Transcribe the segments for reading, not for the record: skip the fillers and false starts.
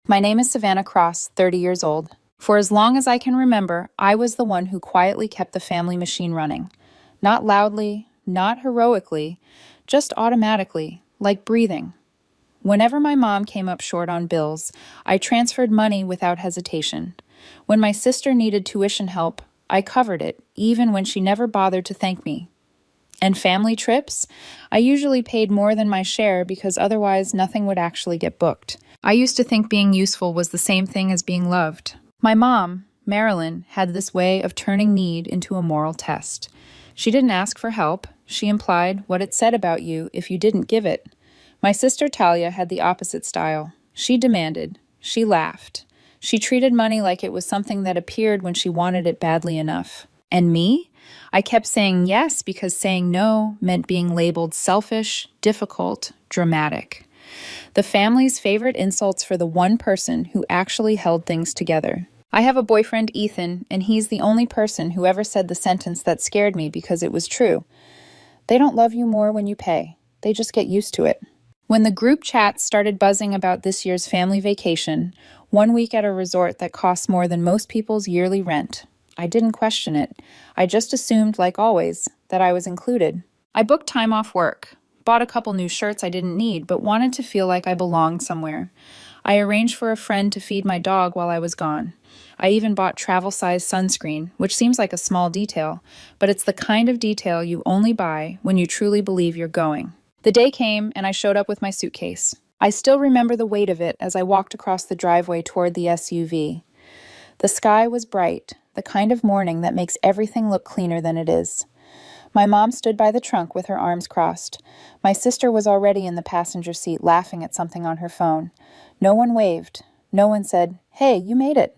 My name is Savannah Cross, 30 years old. For as long as I can remember, I was the one who quietly kept the family machine running. Not loudly, not heroically, just automatically, like breathing. Whenever my mom came up short on bills, I transferred money without hesitation. When my sister needed tuition help, I covered it, even when she never bothered to thank me. And family trips? I usually paid more than my share because otherwise nothing would actually get booked. I used to think being useful was the same thing as being loved. My mom, Marilyn, had this way of turning need into a moral test. She didn't ask for help. She implied what it said about you if you didn't give it. My sister Talia had the opposite style. She demanded. She laughed. She treated money like it was something that appeared when she wanted it badly enough. And me? I kept saying yes because saying no meant being labeled selfish, difficult, dramatic. The family's favorite insults for the one person who actually held things together. I have a boyfriend, Ethan, and he's the only person who ever said the sentence that scared me because it was true. They don't love you more when you pay. They just get used to it. When the group chat started buzzing about this year's family vacation, 1 week at a resort that costs more than most people's yearly rent, I didn't question it. I just assumed, like always, that I was included. I booked time off work, bought a couple new shirts I didn't need but wanted to feel like I belonged somewhere. I arranged for a friend to feed my dog while I was gone. I even bought travel-sized sunscreen, which seems like a small detail, but it's the kind of detail you only buy when you truly believe you're going. The day came, and I showed up with my suitcase. I still remember the weight of it as I walked across the driveway toward the SUV. The sky was bright, the kind of morning that makes everything look cleaner than it is. My mom stood by the trunk with her arms crossed. My sister was already in the passenger seat laughing at something on her phone. No one waved. No one said, "Hey, you made it."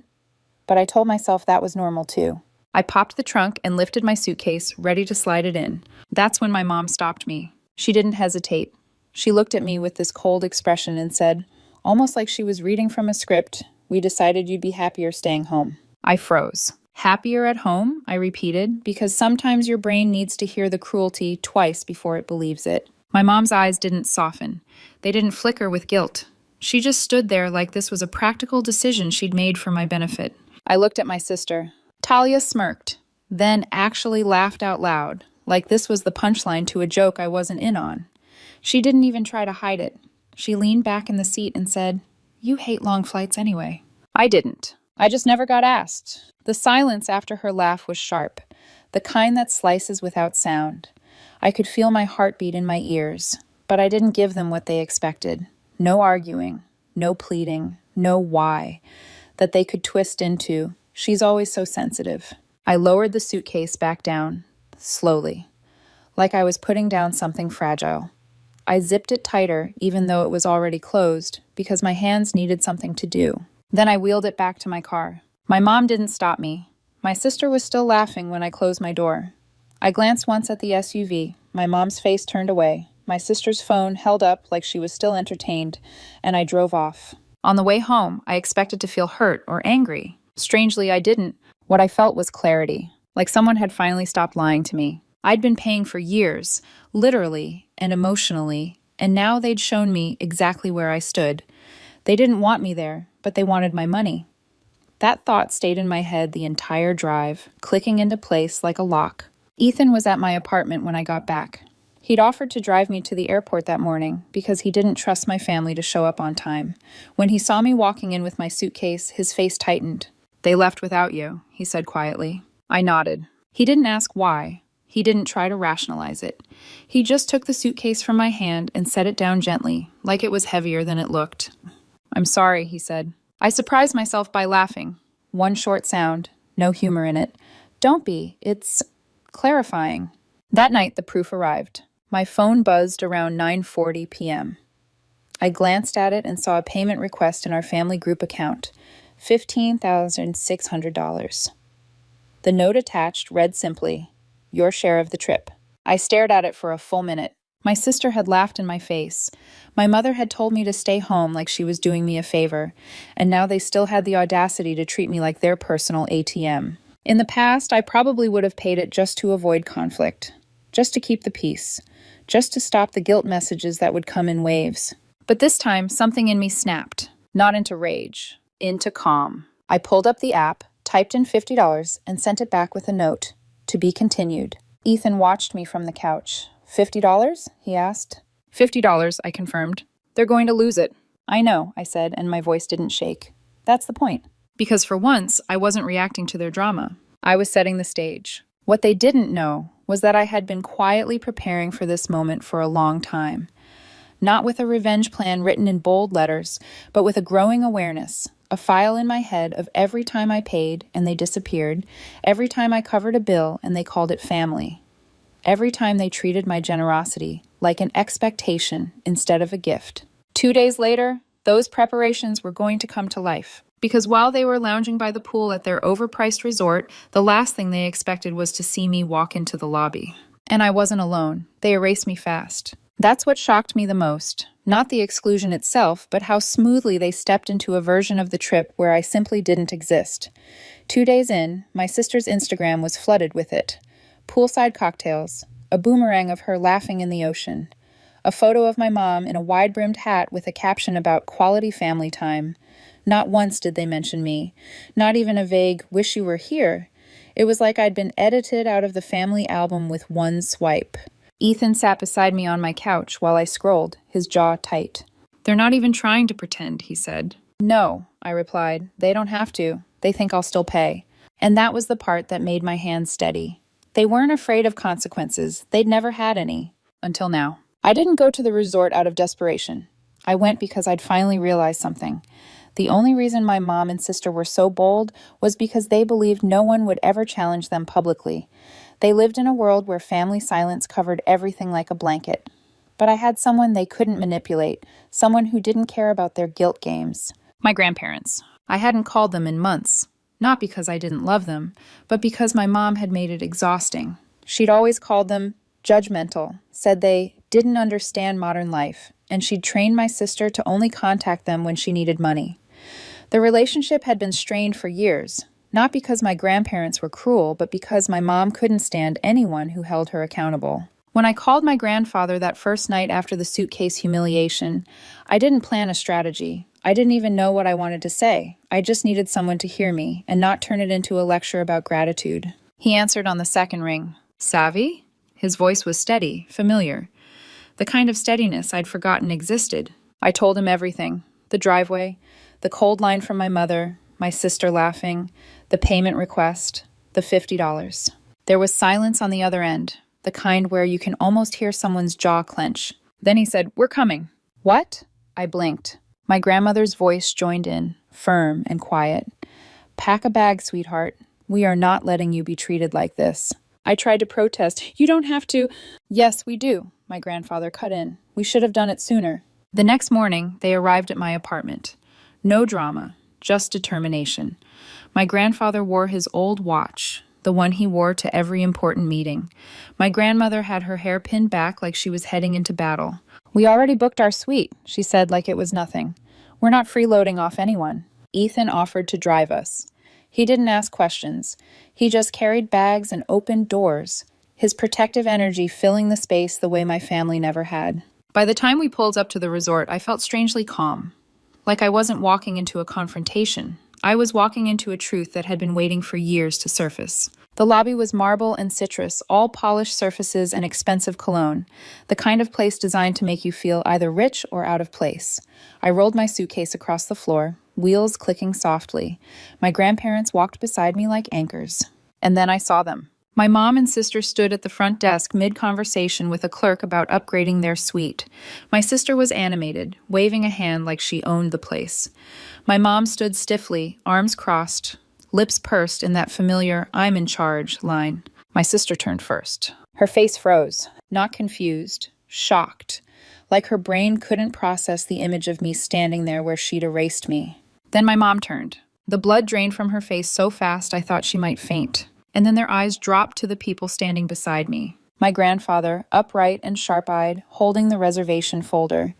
But I told myself that was normal too. I popped the trunk and lifted my suitcase, ready to slide it in. That's when my mom stopped me. She didn't hesitate. She looked at me with this cold expression and said, almost like she was reading from a script, "We decided you'd be happier staying home." I froze. Happier at home, I repeated, because sometimes your brain needs to hear the cruelty twice before it believes it. My mom's eyes didn't soften. They didn't flicker with guilt. She just stood there like this was a practical decision she'd made for my benefit. I looked at my sister. Talia smirked, then actually laughed out loud, like this was the punchline to a joke I wasn't in on. She didn't even try to hide it. She leaned back in the seat and said, "You hate long flights anyway." I didn't. I just never got asked. The silence after her laugh was sharp, the kind that slices without sound. I could feel my heartbeat in my ears, but I didn't give them what they expected. No arguing, no pleading, no why that they could twist into, "She's always so sensitive." I lowered the suitcase back down, slowly, like I was putting down something fragile. I zipped it tighter, even though it was already closed, because my hands needed something to do. Then I wheeled it back to my car. My mom didn't stop me. My sister was still laughing when I closed my door. I glanced once at the SUV. My mom's face turned away. My sister's phone held up like she was still entertained, and I drove off. On the way home, I expected to feel hurt or angry. Strangely, I didn't. What I felt was clarity, like someone had finally stopped lying to me. I'd been paying for years, literally and emotionally, and now they'd shown me exactly where I stood. They didn't want me there, but they wanted my money. That thought stayed in my head the entire drive, clicking into place like a lock. Ethan was at my apartment when I got back. He'd offered to drive me to the airport that morning because he didn't trust my family to show up on time. When he saw me walking in with my suitcase, his face tightened. "They left without you," he said quietly. I nodded. He didn't ask why. He didn't try to rationalize it. He just took the suitcase from my hand and set it down gently, like it was heavier than it looked. "I'm sorry," he said. I surprised myself by laughing. One short sound, no humor in it. "Don't be. It's clarifying." That night, the proof arrived. My phone buzzed around 9:40 p.m. I glanced at it and saw a payment request in our family group account, $15,600. The note attached read simply, "Your share of the trip." I stared at it for a full minute. My sister had laughed in my face. My mother had told me to stay home like she was doing me a favor, and now they still had the audacity to treat me like their personal ATM. In the past, I probably would have paid it just to avoid conflict, just to keep the peace, just to stop the guilt messages that would come in waves. But this time, something in me snapped. Not into rage, into calm. I pulled up the app, typed in $50, and sent it back with a note. To be continued. Ethan watched me from the couch. $50? He asked. $50, I confirmed. They're going to lose it. I know, I said, and my voice didn't shake. That's the point. Because for once, I wasn't reacting to their drama. I was setting the stage. What they didn't know was that I had been quietly preparing for this moment for a long time. Not with a revenge plan written in bold letters, but with a growing awareness, a file in my head of every time I paid and they disappeared, every time I covered a bill and they called it family, every time they treated my generosity like an expectation instead of a gift. 2 days later, those preparations were going to come to life. Because while they were lounging by the pool at their overpriced resort, the last thing they expected was to see me walk into the lobby. And I wasn't alone. They erased me fast. That's what shocked me the most. Not the exclusion itself, but how smoothly they stepped into a version of the trip where I simply didn't exist. 2 days in, my sister's Instagram was flooded with it. Poolside cocktails, a boomerang of her laughing in the ocean, a photo of my mom in a wide-brimmed hat with a caption about quality family time. Not once did they mention me, not even a vague, wish you were here. It was like I'd been edited out of the family album with one swipe. Ethan sat beside me on my couch while I scrolled, his jaw tight. They're not even trying to pretend, he said. No, I replied. They don't have to. They think I'll still pay. And that was the part that made my hands steady. They weren't afraid of consequences. They'd never had any. Until now. I didn't go to the resort out of desperation. I went because I'd finally realized something. The only reason my mom and sister were so bold was because they believed no one would ever challenge them publicly. They lived in a world where family silence covered everything like a blanket. But I had someone they couldn't manipulate, someone who didn't care about their guilt games. My grandparents. I hadn't called them in months. Not because I didn't love them, but because my mom had made it exhausting. She'd always called them judgmental, said they didn't understand modern life, and she'd trained my sister to only contact them when she needed money. The relationship had been strained for years, not because my grandparents were cruel, but because my mom couldn't stand anyone who held her accountable. When I called my grandfather that first night after the Suitcase humiliation, I didn't plan a strategy. I didn't even know what I wanted to say. I just needed someone to hear me and not turn it into a lecture about gratitude. He answered on the second ring. Savvy? His voice was steady, familiar. The kind of steadiness I'd forgotten existed. I told him everything. The driveway, the cold line from my mother, my sister laughing, the payment request, the $50. There was silence on the other end, the kind where you can almost hear someone's jaw clench. Then he said, "We're coming." What? I blinked. My grandmother's voice joined in, firm and quiet. "Pack a bag, sweetheart. We are not letting you be treated like this." I tried to protest. "You don't have to." "Yes, we do," my grandfather cut in. "We should have done it sooner." The next morning, they arrived at my apartment. No drama, just determination. My grandfather wore his old watch, the one he wore to every important meeting. My grandmother had her hair pinned back like she was heading into battle. "We already booked our suite," she said like it was nothing. "We're not freeloading off anyone." Ethan offered to drive us. He didn't ask questions. He just carried bags and opened doors, his protective energy filling the space the way my family never had. By the time we pulled up to the resort, I felt strangely calm. Like I wasn't walking into a confrontation. I was walking into a truth that had been waiting for years to surface. The lobby was marble and citrus, all polished surfaces and expensive cologne, the kind of place designed to make you feel either rich or out of place. I rolled my suitcase across the floor, wheels clicking softly. My grandparents walked beside me like anchors. And then I saw them. My mom and sister stood at the front desk mid-conversation with a clerk about upgrading their suite. My sister was animated, waving a hand like she owned the place. My mom stood stiffly, arms crossed, lips pursed in that familiar "I'm in charge" line. My sister turned first. Her face froze, not confused, shocked, like her brain couldn't process the image of me standing there where she'd erased me. Then my mom turned. The blood drained from her face so fast I thought she might faint. And then their eyes dropped to the people standing beside me. My grandfather, upright and sharp-eyed, holding the reservation folder.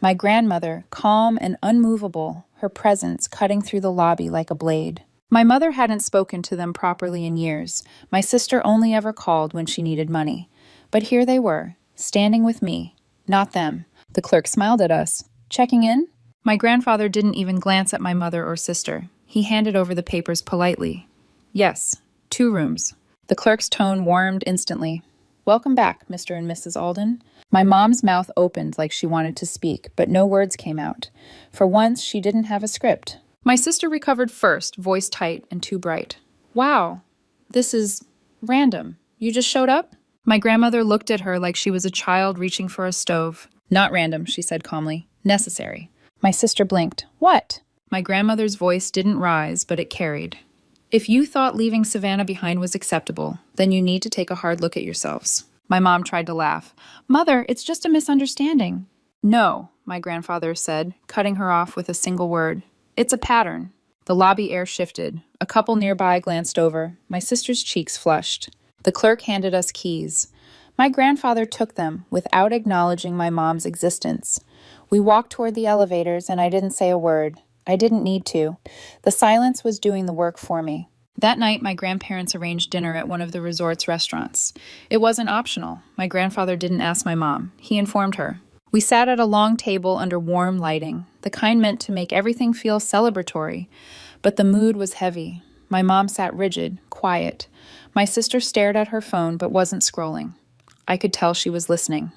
My grandmother, calm and unmovable, her presence cutting through the lobby like a blade. My mother hadn't spoken to them properly in years. My sister only ever called when she needed money. But here they were, standing with me, not them. The clerk smiled at us. "Checking in?" My grandfather didn't even glance at my mother or sister. He handed over the papers politely. Yes, 2 rooms. The clerk's tone warmed instantly. Welcome back, Mr. and Mrs. Alden. My mom's mouth opened like she wanted to speak, but no words came out. For once, she didn't have a script. My sister recovered first, voice tight and too bright. Wow, this is random. You just showed up? My grandmother looked at her like she was a child reaching for a stove. Not random, she said calmly. Necessary. My sister blinked. What? My grandmother's voice didn't rise, but it carried. If you thought leaving Savannah behind was acceptable, then you need to take a hard look at yourselves. My mom tried to laugh. Mother, it's just a misunderstanding. No, my grandfather said, cutting her off with a single word. It's a pattern. The lobby air shifted. A couple nearby glanced over. My sister's cheeks flushed. The clerk handed us keys. My grandfather took them without acknowledging my mom's existence. We walked toward the elevators, and I didn't say a word. I didn't need to. The silence was doing the work for me. That night, my grandparents arranged dinner at one of the resort's restaurants. It wasn't optional. My grandfather didn't ask my mom. He informed her. We sat at a long table under warm lighting, the kind meant to make everything feel celebratory. But the mood was heavy. My mom sat rigid, quiet. My sister stared at her phone but wasn't scrolling. I could tell she was listening.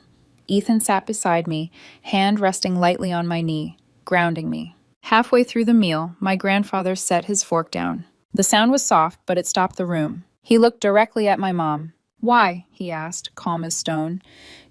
Ethan sat beside me, hand resting lightly on my knee, grounding me. Halfway through the meal, my grandfather set his fork down. The sound was soft, but it stopped the room. He looked directly at my mom. Why? He asked, calm as stone.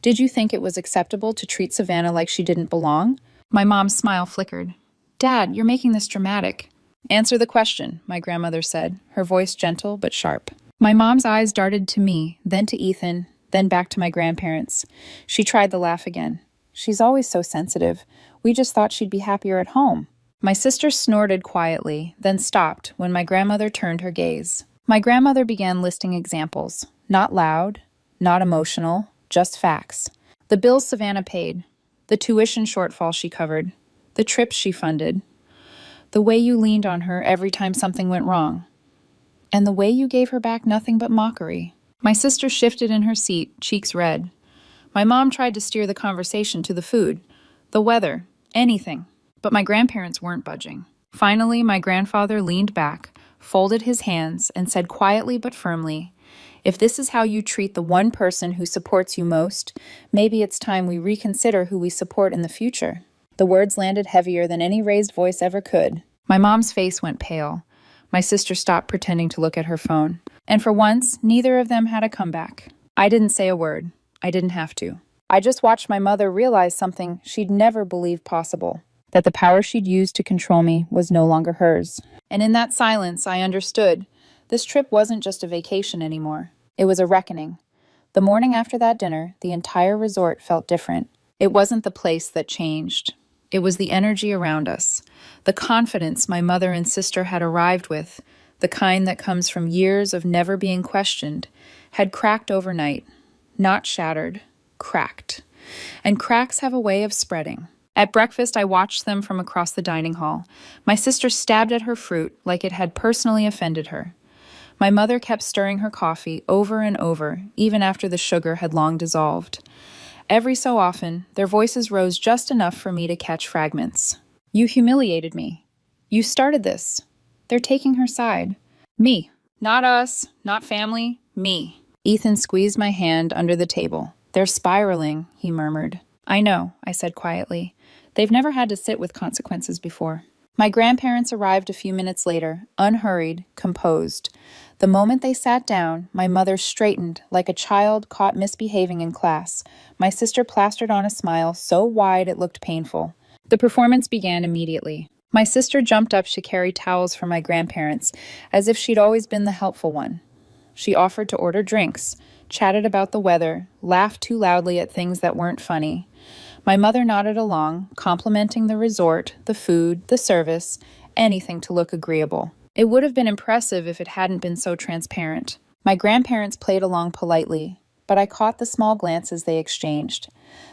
Did you think it was acceptable to treat Savannah like she didn't belong? My mom's smile flickered. Dad, you're making this dramatic. Answer the question, my grandmother said, her voice gentle but sharp. My mom's eyes darted to me, then to Ethan, then back to my grandparents. She tried the laugh again. She's always so sensitive. We just thought she'd be happier at home. My sister snorted quietly, then stopped when my grandmother turned her gaze. My grandmother began listing examples. Not loud, not emotional, just facts. The bills Savannah paid, the tuition shortfall she covered, the trips she funded, the way you leaned on her every time something went wrong, and the way you gave her back nothing but mockery. My sister shifted in her seat, cheeks red. My mom tried to steer the conversation to the food, the weather, anything. But my grandparents weren't budging. Finally, my grandfather leaned back, folded his hands, and said quietly but firmly, if this is how you treat the one person who supports you most, maybe it's time we reconsider who we support in the future. The words landed heavier than any raised voice ever could. My mom's face went pale. My sister stopped pretending to look at her phone. And for once, neither of them had a comeback. I didn't say a word. I didn't have to. I just watched my mother realize something she'd never believed possible. That the power she'd used to control me was no longer hers. And in that silence, I understood. This trip wasn't just a vacation anymore. It was a reckoning. The morning after that dinner, the entire resort felt different. It wasn't the place that changed. It was the energy around us. The confidence my mother and sister had arrived with, the kind that comes from years of never being questioned, had cracked overnight. Not shattered, cracked. And cracks have a way of spreading. At breakfast, I watched them from across the dining hall. My sister stabbed at her fruit like it had personally offended her. My mother kept stirring her coffee over and over, even after the sugar had long dissolved. Every so often, their voices rose just enough for me to catch fragments. You humiliated me. You started this. They're taking her side. Me. Not us, not family, me. Ethan squeezed my hand under the table. They're spiraling, he murmured. I know, I said quietly. They've never had to sit with consequences before. My grandparents arrived a few minutes later, unhurried, composed. The moment they sat down, my mother straightened like a child caught misbehaving in class. My sister plastered on a smile so wide it looked painful. The performance began immediately. My sister jumped up to carry towels for my grandparents, as if she'd always been the helpful one. She offered to order drinks, chatted about the weather, laughed too loudly at things that weren't funny. My mother nodded along, complimenting the resort, the food, the service, anything to look agreeable. It would have been impressive if it hadn't been so transparent. My grandparents played along politely, but I caught the small glances they exchanged.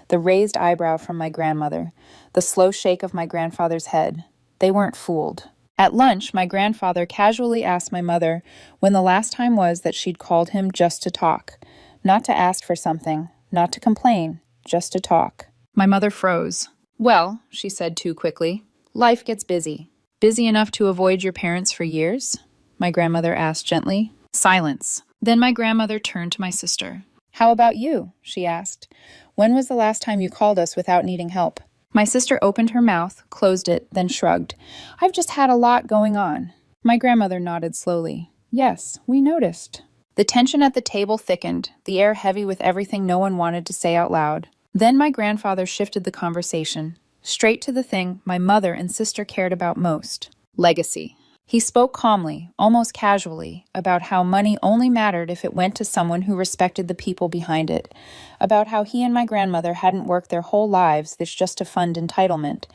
The raised eyebrow from my grandmother, the slow shake of my grandfather's head. They weren't fooled. At lunch, my grandfather casually asked my mother when the last time was that she'd called him just to talk. Not to ask for something, not to complain, just to talk. My mother froze. Well, she said too quickly, Life gets busy. Busy enough to avoid your parents for years? My grandmother asked gently. Silence. Then my grandmother turned to my sister. How about you? She asked. When was the last time you called us without needing help? My sister opened her mouth, closed it, then shrugged. I've just had a lot going on. My grandmother nodded slowly. Yes, we noticed. The tension at the table thickened, the air heavy with everything no one wanted to say out loud. Then my grandfather shifted the conversation, straight to the thing my mother and sister cared about most: legacy. He spoke calmly, almost casually, about how money only mattered if it went to someone who respected the people behind it, about how he and my grandmother hadn't worked their whole lives this just to fund entitlement,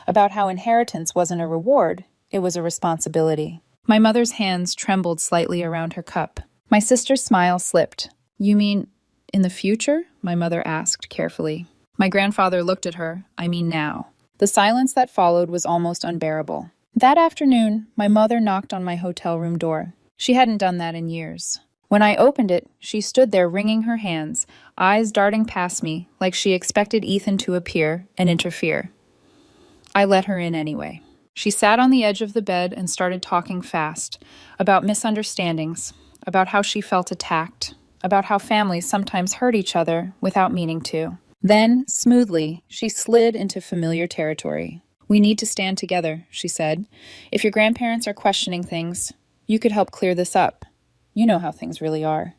about how inheritance wasn't a reward, it was a responsibility. My mother's hands trembled slightly around her cup. My sister's smile slipped. You mean, in the future? My mother asked carefully. My grandfather looked at her. I mean now. The silence that followed was almost unbearable. That afternoon, my mother knocked on my hotel room door. She hadn't done that in years. When I opened it, she stood there wringing her hands, eyes darting past me like she expected Ethan to appear and interfere. I let her in anyway. She sat on the edge of the bed and started talking fast, about misunderstandings, about how she felt attacked, about how families sometimes hurt each other without meaning to. Then, smoothly, she slid into familiar territory. We need to stand together, she said. If your grandparents are questioning things, you could help clear this up. You know how things really are.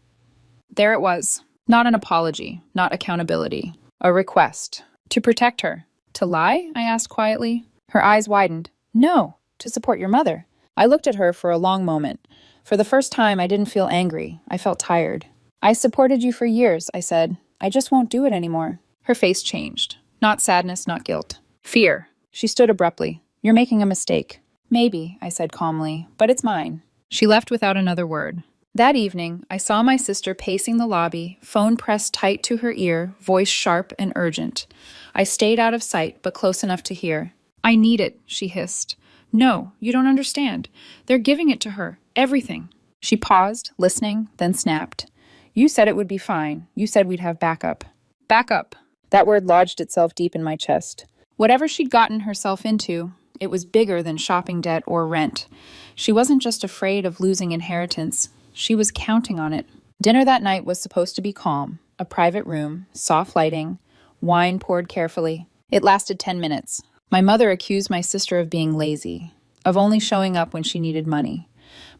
There it was. Not an apology, not accountability. A request. To protect her. To lie? I asked quietly. Her eyes widened. No, to support your mother. I looked at her for a long moment. For the first time, I didn't feel angry. I felt tired. I supported you for years, I said. I just won't do it anymore. Her face changed. Not sadness, not guilt. Fear. She stood abruptly. You're making a mistake. Maybe, I said calmly, but it's mine. She left without another word. That evening, I saw my sister pacing the lobby, phone pressed tight to her ear, voice sharp and urgent. I stayed out of sight, but close enough to hear. I need it, she hissed. No, you don't understand. They're giving it to her. Everything. She paused, listening, then snapped. You said it would be fine. You said we'd have backup. Backup. That word lodged itself deep in my chest. Whatever she'd gotten herself into, it was bigger than shopping debt or rent. She wasn't just afraid of losing inheritance. She was counting on it. Dinner that night was supposed to be calm. A private room, soft lighting, wine poured carefully. It lasted 10 minutes. My mother accused my sister of being lazy, of only showing up when she needed money.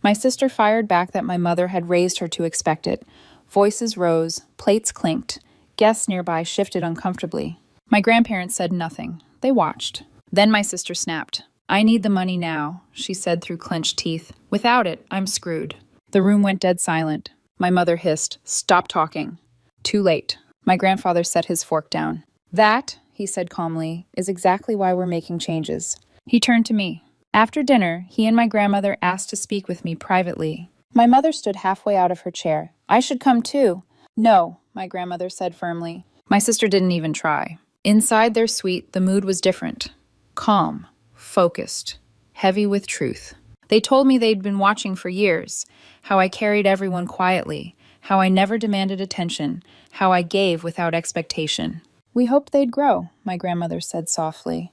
My sister fired back that my mother had raised her to expect it. Voices rose, plates clinked. Guests nearby shifted uncomfortably. My grandparents said nothing. They watched. Then my sister snapped. I need the money now, she said through clenched teeth. Without it, I'm screwed. The room went dead silent. My mother hissed, Stop talking. Too late. My grandfather set his fork down. That, he said calmly, is exactly why we're making changes. He turned to me. After dinner, he and my grandmother asked to speak with me privately. My mother stood halfway out of her chair. I should come too. No, my grandmother said firmly. My sister didn't even try. Inside their suite, the mood was different. Calm, focused, heavy with truth. They told me they'd been watching for years, how I carried everyone quietly, how I never demanded attention, how I gave without expectation. We hoped they'd grow, my grandmother said softly.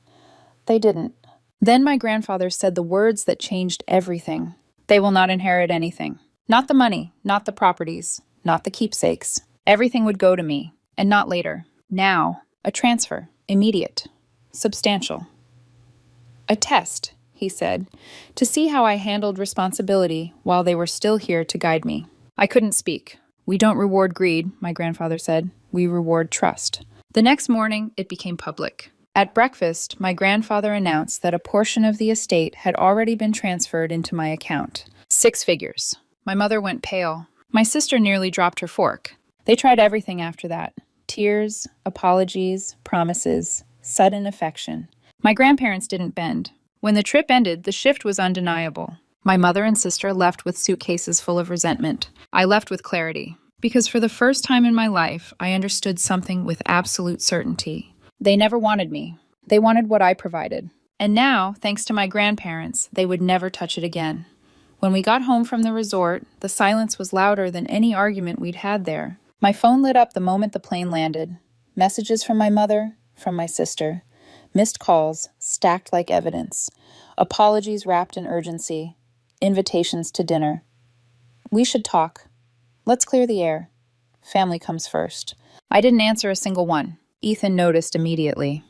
They didn't. Then my grandfather said the words that changed everything. They will not inherit anything. Not the money, not the properties, not the keepsakes. Everything would go to me, and not later. Now, a transfer, immediate, substantial. A test, he said, to see how I handled responsibility while they were still here to guide me. I couldn't speak. We don't reward greed, my grandfather said. We reward trust. The next morning, it became public. At breakfast, my grandfather announced that a portion of the estate had already been transferred into my account. 6 figures. My mother went pale. My sister nearly dropped her fork. They tried everything after that. Tears, apologies, promises, sudden affection. My grandparents didn't bend. When the trip ended, the shift was undeniable. My mother and sister left with suitcases full of resentment. I left with clarity. Because for the first time in my life, I understood something with absolute certainty. They never wanted me. They wanted what I provided. And now, thanks to my grandparents, they would never touch it again. When we got home from the resort, the silence was louder than any argument we'd had there. My phone lit up the moment the plane landed. Messages from my mother, from my sister. Missed calls, stacked like evidence. Apologies wrapped in urgency. Invitations to dinner. We should talk. Let's clear the air. Family comes first. I didn't answer a single one. Ethan noticed immediately.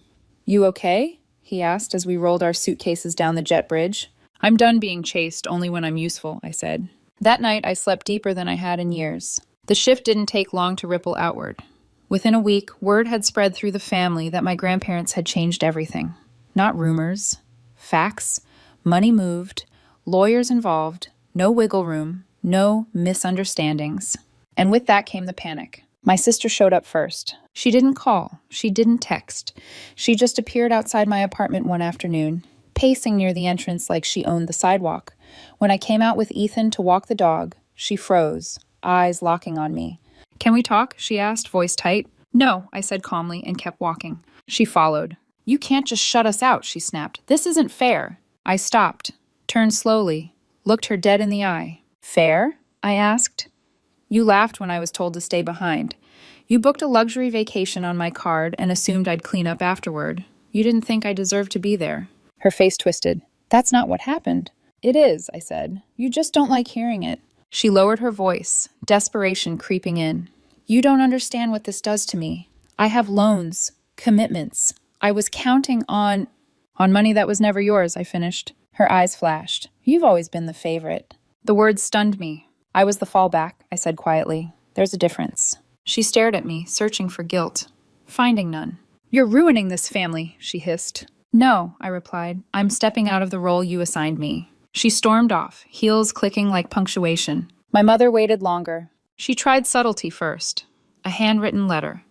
You okay? He asked as we rolled our suitcases down the jet bridge. I'm done being chased only when I'm useful, I said. That night, I slept deeper than I had in years. The shift didn't take long to ripple outward. Within a week, word had spread through the family that my grandparents had changed everything. Not rumors. Facts. Money moved. Lawyers involved. No wiggle room. No misunderstandings. And with that came the panic. My sister showed up first. She didn't call. She didn't text. She just appeared outside my apartment one afternoon, pacing near the entrance like she owned the sidewalk. When I came out with Ethan to walk the dog, she froze, eyes locking on me. Can we talk? She asked, voice tight. No, I said calmly and kept walking. She followed. You can't just shut us out, she snapped. This isn't fair. I stopped, turned slowly, looked her dead in the eye. Fair? I asked. You laughed when I was told to stay behind. You booked a luxury vacation on my card and assumed I'd clean up afterward. You didn't think I deserved to be there. Her face twisted. That's not what happened. It is, I said. You just don't like hearing it. She lowered her voice, desperation creeping in. You don't understand what this does to me. I have loans, commitments. I was counting on money that was never yours, I finished. Her eyes flashed. You've always been the favorite. The words stunned me. I was the fallback, I said quietly. There's a difference. She stared at me, searching for guilt, finding none. You're ruining this family, she hissed. No, I replied. I'm stepping out of the role you assigned me. She stormed off, heels clicking like punctuation. My mother waited longer. She tried subtlety first. A handwritten letter.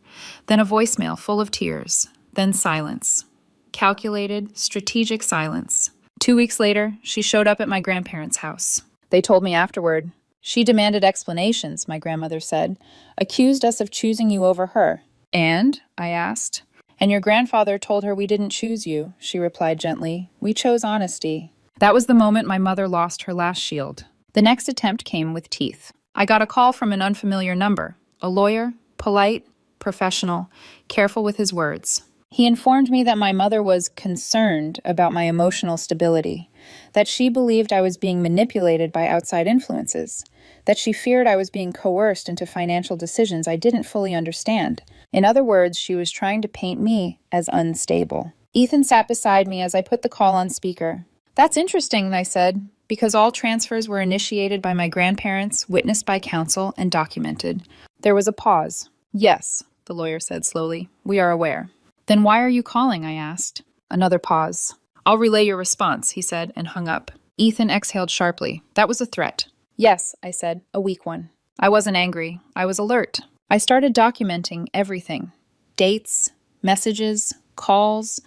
Then a voicemail full of tears. Then silence. Calculated, strategic silence. 2 weeks later, she showed up at my grandparents' house. They told me afterward. She demanded explanations, my grandmother said. Accused us of choosing you over her. And? I asked. And your grandfather told her we didn't choose you, she replied gently. We chose honesty. That was the moment my mother lost her last shield. The next attempt came with teeth. I got a call from an unfamiliar number. A lawyer, polite, professional, careful with his words. He informed me that my mother was concerned about my emotional stability, that she believed I was being manipulated by outside influences, that she feared I was being coerced into financial decisions I didn't fully understand. In other words, she was trying to paint me as unstable. Ethan sat beside me as I put the call on speaker. That's interesting, I said, because all transfers were initiated by my grandparents, witnessed by counsel, and documented. There was a pause. Yes, the lawyer said slowly. We are aware. Then why are you calling? I asked. Another pause. I'll relay your response, he said, and hung up. Ethan exhaled sharply. That was a threat. Yes, I said, a weak one. I wasn't angry. I was alert. I started documenting everything. Dates, messages, calls.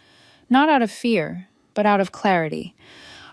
Not out of fear, but out of clarity.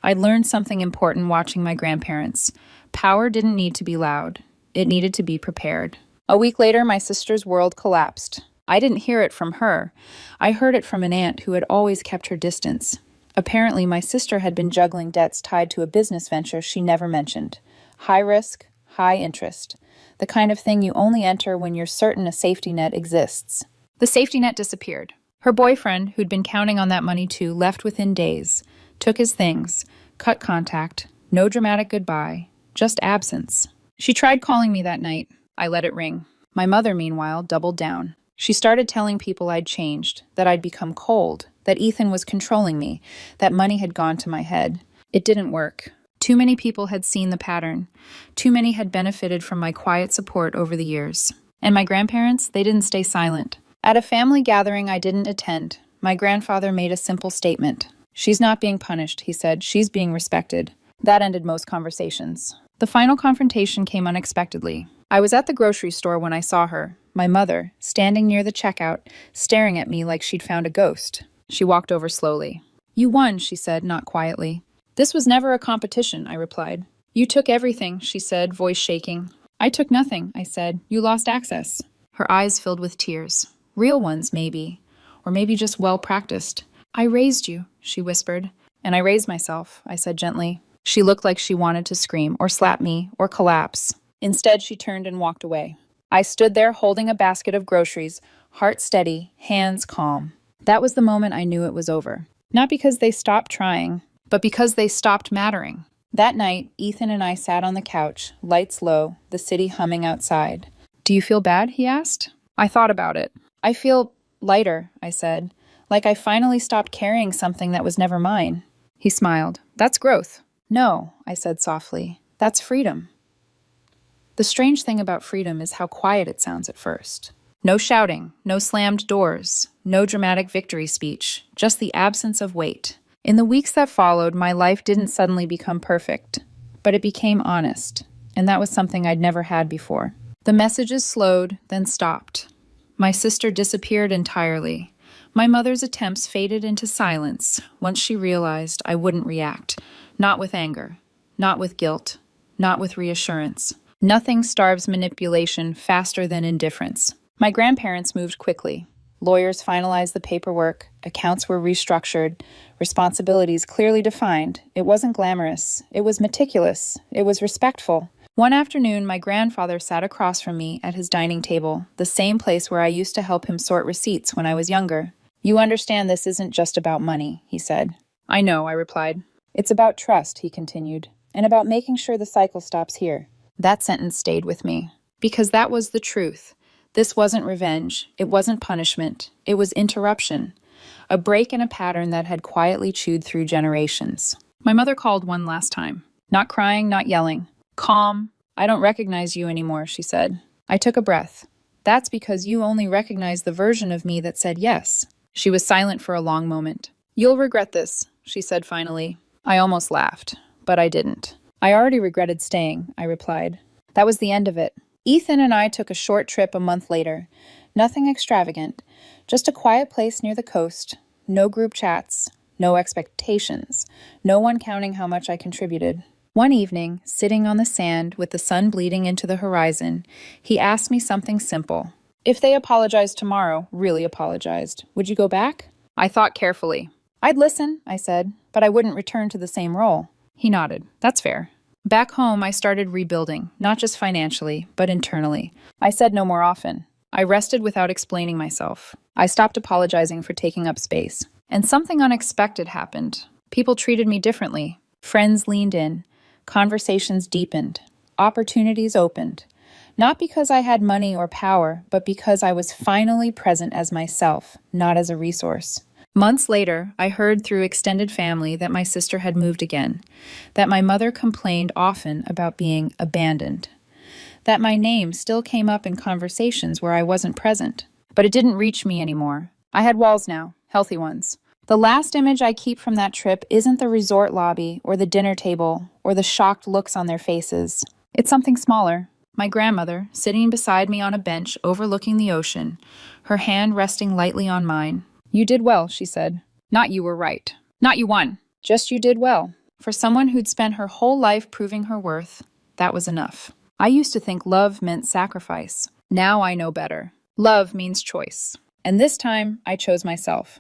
I'd learned something important watching my grandparents. Power didn't need to be loud. It needed to be prepared. A week later, my sister's world collapsed. I didn't hear it from her. I heard it from an aunt who had always kept her distance. Apparently, my sister had been juggling debts tied to a business venture she never mentioned. High risk, high interest. The kind of thing you only enter when you're certain a safety net exists. The safety net disappeared. Her boyfriend, who'd been counting on that money too, left within days. Took his things, cut contact, no dramatic goodbye, just absence. She tried calling me that night. I let it ring. My mother, meanwhile, doubled down. She started telling people I'd changed, that I'd become cold, that Ethan was controlling me, that money had gone to my head. It didn't work. Too many people had seen the pattern. Too many had benefited from my quiet support over the years. And my grandparents, they didn't stay silent. At a family gathering I didn't attend, my grandfather made a simple statement. She's not being punished, he said. She's being respected. That ended most conversations. The final confrontation came unexpectedly. I was at the grocery store when I saw her, my mother, standing near the checkout, staring at me like she'd found a ghost. She walked over slowly. You won, she said, not quietly. This was never a competition, I replied. You took everything, she said, voice shaking. I took nothing, I said. You lost access. Her eyes filled with tears. Real ones, maybe. Or maybe just well-practiced. I raised you, she whispered. And I raised myself, I said gently. She looked like she wanted to scream, or slap me, or collapse. Instead, she turned and walked away. I stood there holding a basket of groceries, heart steady, hands calm. That was the moment I knew it was over. Not because they stopped trying, but because they stopped mattering. That night, Ethan and I sat on the couch, lights low, the city humming outside. "Do you feel bad?" he asked. I thought about it. "I feel lighter," I said. "Like I finally stopped carrying something that was never mine." He smiled. "That's growth." "No," I said softly. "That's freedom." The strange thing about freedom is how quiet it sounds at first. No shouting, no slammed doors, no dramatic victory speech, just the absence of weight. In the weeks that followed, my life didn't suddenly become perfect, but it became honest, and that was something I'd never had before. The messages slowed, then stopped. My sister disappeared entirely. My mother's attempts faded into silence once she realized I wouldn't react. Not with anger, not with guilt, not with reassurance. Nothing starves manipulation faster than indifference. My grandparents moved quickly. Lawyers finalized the paperwork, accounts were restructured, responsibilities clearly defined. It wasn't glamorous. It was meticulous. It was respectful. One afternoon, my grandfather sat across from me at his dining table, the same place where I used to help him sort receipts when I was younger. "You understand this isn't just about money," he said. "I know," I replied. "It's about trust," he continued, "and about making sure the cycle stops here." That sentence stayed with me, because that was the truth. This wasn't revenge. It wasn't punishment. It was interruption. A break in a pattern that had quietly chewed through generations. My mother called one last time. Not crying, not yelling. Calm. "I don't recognize you anymore," she said. I took a breath. "That's because you only recognize the version of me that said yes." She was silent for a long moment. "You'll regret this," she said finally. I almost laughed, but I didn't. "I already regretted staying," I replied. That was the end of it. Ethan and I took a short trip a month later. Nothing extravagant, just a quiet place near the coast. No group chats, no expectations, no one counting how much I contributed. One evening, sitting on the sand with the sun bleeding into the horizon, he asked me something simple. "If they apologized tomorrow, really apologized, would you go back?" I thought carefully. "I'd listen," I said, "but I wouldn't return to the same role." He nodded. "That's fair." Back home, I started rebuilding, not just financially, but internally. I said no more often. I rested without explaining myself. I stopped apologizing for taking up space. And something unexpected happened. People treated me differently. Friends leaned in. Conversations deepened. Opportunities opened. Not because I had money or power, but because I was finally present as myself, not as a resource. Months later, I heard through extended family that my sister had moved again, that my mother complained often about being abandoned, that my name still came up in conversations where I wasn't present. But it didn't reach me anymore. I had walls now, healthy ones. The last image I keep from that trip isn't the resort lobby or the dinner table or the shocked looks on their faces. It's something smaller. My grandmother, sitting beside me on a bench overlooking the ocean, her hand resting lightly on mine. "You did well," she said. "Not you were right. Not you won. Just you did well." For someone who'd spent her whole life proving her worth, that was enough. I used to think love meant sacrifice. Now I know better. Love means choice. And this time, I chose myself.